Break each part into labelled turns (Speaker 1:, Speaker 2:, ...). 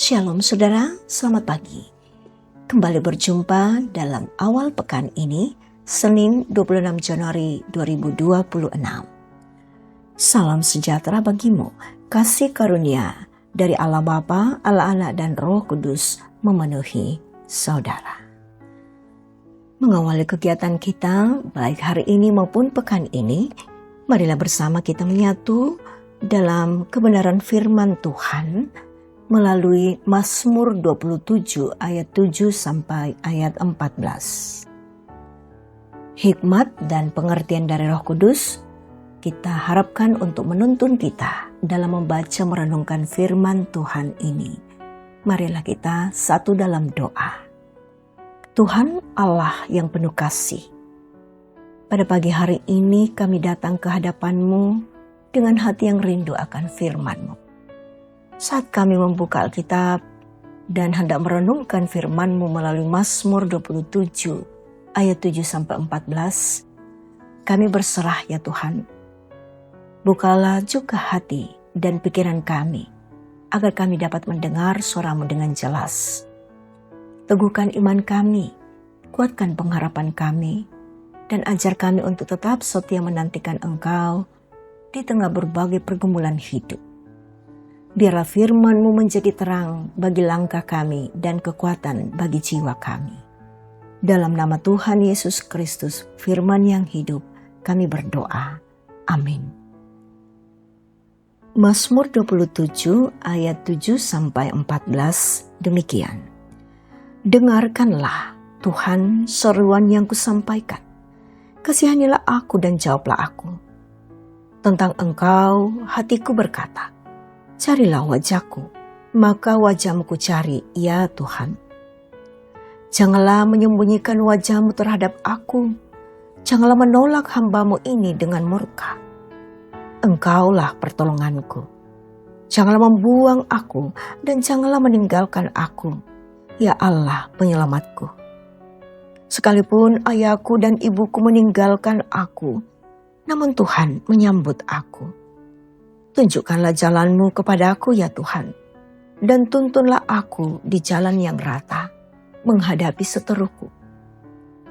Speaker 1: Shalom saudara, selamat pagi. Kembali berjumpa dalam awal pekan ini, Senin 26 Januari 2026. Salam sejahtera bagimu, kasih karunia dari Allah Bapa, Allah Anak dan Roh Kudus memenuhi saudara. Mengawali kegiatan kita, baik hari ini maupun pekan ini, marilah bersama kita menyatu dalam kebenaran firman Tuhan melalui Mazmur 27 ayat 7 sampai ayat 14. Hikmat dan pengertian dari Roh Kudus kita harapkan untuk menuntun kita dalam membaca merenungkan firman Tuhan ini. Marilah kita satu dalam doa. Tuhan Allah yang penuh kasih, pada pagi hari ini kami datang ke hadapan-Mu dengan hati yang rindu akan firman-Mu. Saat kami membuka Alkitab dan hendak merenungkan firman-Mu melalui Mazmur 27 ayat 7 sampai 14, kami berserah ya Tuhan. Bukalah juga hati dan pikiran kami agar kami dapat mendengar suara-Mu dengan jelas. Teguhkan iman kami, kuatkan pengharapan kami, dan ajar kami untuk tetap setia menantikan Engkau di tengah berbagai pergumulan hidup. Biarlah firman-Mu menjadi terang bagi langkah kami dan kekuatan bagi jiwa kami. Dalam nama Tuhan Yesus Kristus, firman yang hidup, kami berdoa. Amin. Mazmur 27 ayat 7 sampai 14 demikian. Dengarkanlah Tuhan seruan yang kusampaikan. Kasihanilah aku dan jawablah aku. Tentang Engkau hatiku berkata, carilah wajahku, maka wajah-Mu ku cari, ya Tuhan. Janganlah menyembunyikan wajah-Mu terhadap aku. Janganlah menolak hamba-Mu ini dengan murka. Engkaulah pertolonganku. Janganlah membuang aku dan janganlah meninggalkan aku, ya Allah penyelamatku. Sekalipun ayahku dan ibuku meninggalkan aku, namun Tuhan menyambut aku. Tunjukkanlah jalan-Mu kepadaku ya Tuhan, dan tuntunlah aku di jalan yang rata, menghadapi seteruku.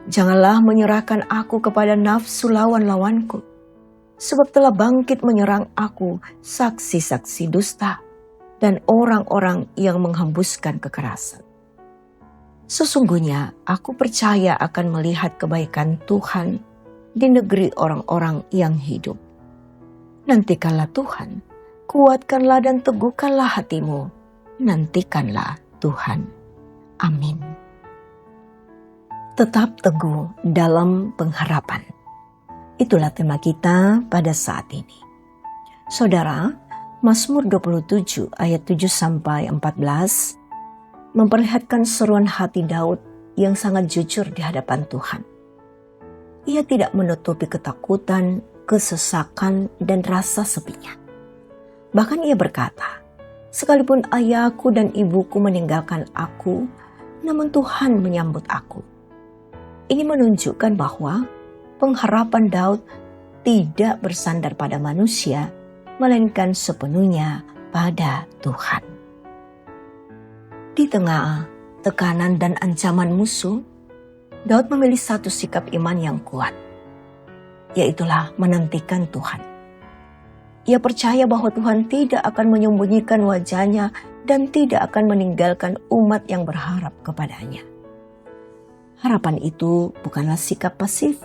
Speaker 1: Janganlah menyerahkan aku kepada nafsu lawan-lawanku, sebab telah bangkit menyerang aku saksi-saksi dusta dan orang-orang yang menghembuskan kekerasan. Sesungguhnya aku percaya akan melihat kebaikan Tuhan di negeri orang-orang yang hidup. Nantikanlah Tuhan, kuatkanlah dan teguhkanlah hatimu. Nantikanlah Tuhan. Amin. Tetap teguh dalam pengharapan. Itulah tema kita pada saat ini. Saudara, Mazmur 27 ayat 7 sampai 14 memperlihatkan seruan hati Daud yang sangat jujur di hadapan Tuhan. Ia tidak menutupi ketakutan, kesesakan, dan rasa sepinya. Bahkan ia berkata, sekalipun ayahku dan ibuku meninggalkan aku, namun Tuhan menyambut aku. Ini menunjukkan bahwa pengharapan Daud tidak bersandar pada manusia, melainkan sepenuhnya pada Tuhan. Di tengah tekanan dan ancaman musuh, Daud memilih satu sikap iman yang kuat, yaitulah menantikan Tuhan. Ia percaya bahwa Tuhan tidak akan menyembunyikan wajahnya dan tidak akan meninggalkan umat yang berharap kepadanya. Harapan itu bukanlah sikap pasif,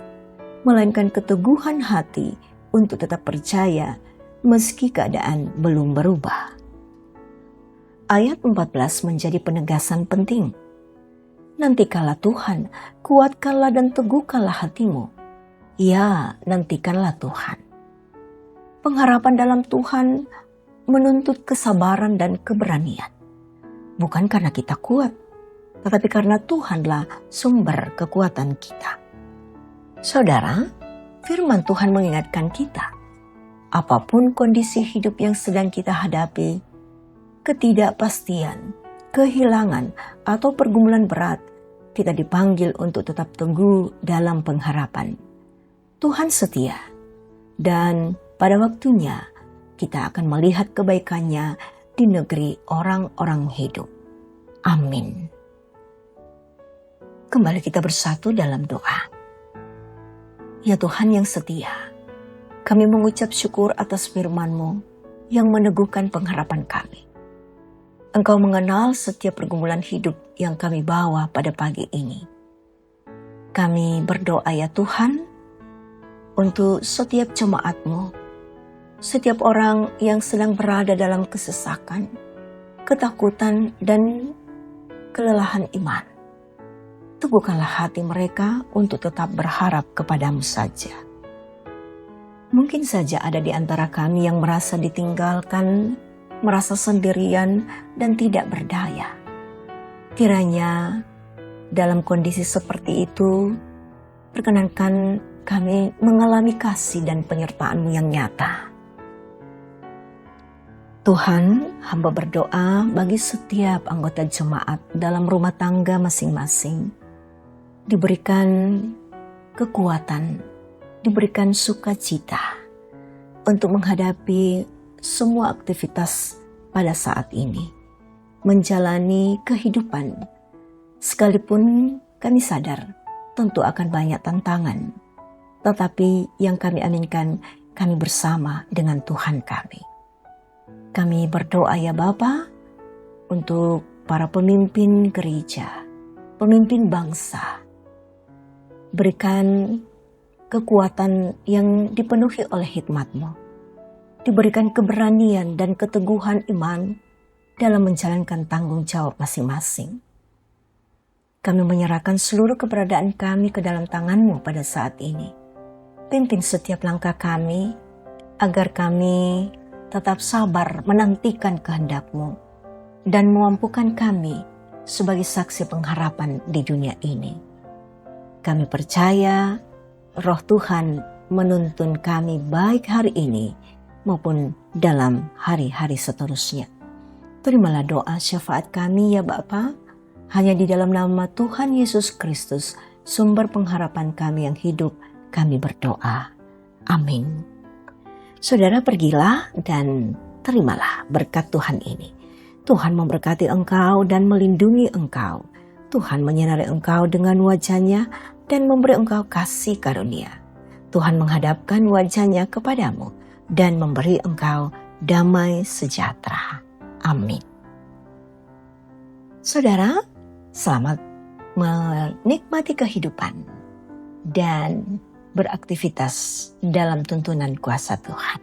Speaker 1: melainkan keteguhan hati untuk tetap percaya meski keadaan belum berubah. Ayat 14 menjadi penegasan penting. Nantikanlah Tuhan, kuatkanlah dan teguhkanlah hatimu. Ya, nantikanlah Tuhan. Pengharapan dalam Tuhan menuntut kesabaran dan keberanian. Bukan karena kita kuat, tetapi karena Tuhanlah sumber kekuatan kita. Saudara, firman Tuhan mengingatkan kita, apapun kondisi hidup yang sedang kita hadapi, ketidakpastian, kehilangan, atau pergumulan berat, kita dipanggil untuk tetap teguh dalam pengharapan. Tuhan setia, dan pada waktunya kita akan melihat kebaikannya di negeri orang-orang hidup. Amin. Kembali kita bersatu dalam doa. Ya Tuhan yang setia, kami mengucap syukur atas firman-Mu yang meneguhkan pengharapan kami. Engkau mengenal setiap pergumulan hidup yang kami bawa pada pagi ini. Kami berdoa ya Tuhan, untuk setiap jemaat-Mu, setiap orang yang sedang berada dalam kesesakan, ketakutan, dan kelelahan iman. Teguhkanlah hati mereka untuk tetap berharap kepadamu saja. Mungkin saja ada di antara kami yang merasa ditinggalkan, merasa sendirian, dan tidak berdaya. Kiranya dalam kondisi seperti itu, perkenankan kami mengalami kasih dan penyertaan-Mu yang nyata. Tuhan, hamba berdoa bagi setiap anggota jemaat dalam rumah tangga masing-masing. Diberikan kekuatan, diberikan sukacita untuk menghadapi semua aktivitas pada saat ini. Menjalani kehidupan, sekalipun kami sadar tentu akan banyak tantangan. Tetapi yang kami aminkan, kami bersama dengan Tuhan kami. Kami berdoa ya Bapa untuk para pemimpin gereja, pemimpin bangsa. Berikan kekuatan yang dipenuhi oleh hikmat-Mu. Diberikan keberanian dan keteguhan iman dalam menjalankan tanggung jawab masing-masing. Kami menyerahkan seluruh keberadaan kami ke dalam tangan-Mu pada saat ini. Pimpin setiap langkah kami, agar kami tetap sabar menantikan kehendak-Mu dan memampukan kami sebagai saksi pengharapan di dunia ini. Kami percaya Roh Tuhan menuntun kami baik hari ini maupun dalam hari-hari seterusnya. Terimalah doa syafaat kami ya Bapa, hanya di dalam nama Tuhan Yesus Kristus, sumber pengharapan kami yang hidup, kami berdoa. Amin. Saudara, pergilah dan terimalah berkat Tuhan ini. Tuhan memberkati engkau dan melindungi engkau. Tuhan menyinari engkau dengan wajah-Nya dan memberi engkau kasih karunia. Tuhan menghadapkan wajah-Nya kepadamu dan memberi engkau damai sejahtera. Amin. Saudara, selamat menikmati kehidupan dan beraktivitas dalam tuntunan kuasa Tuhan.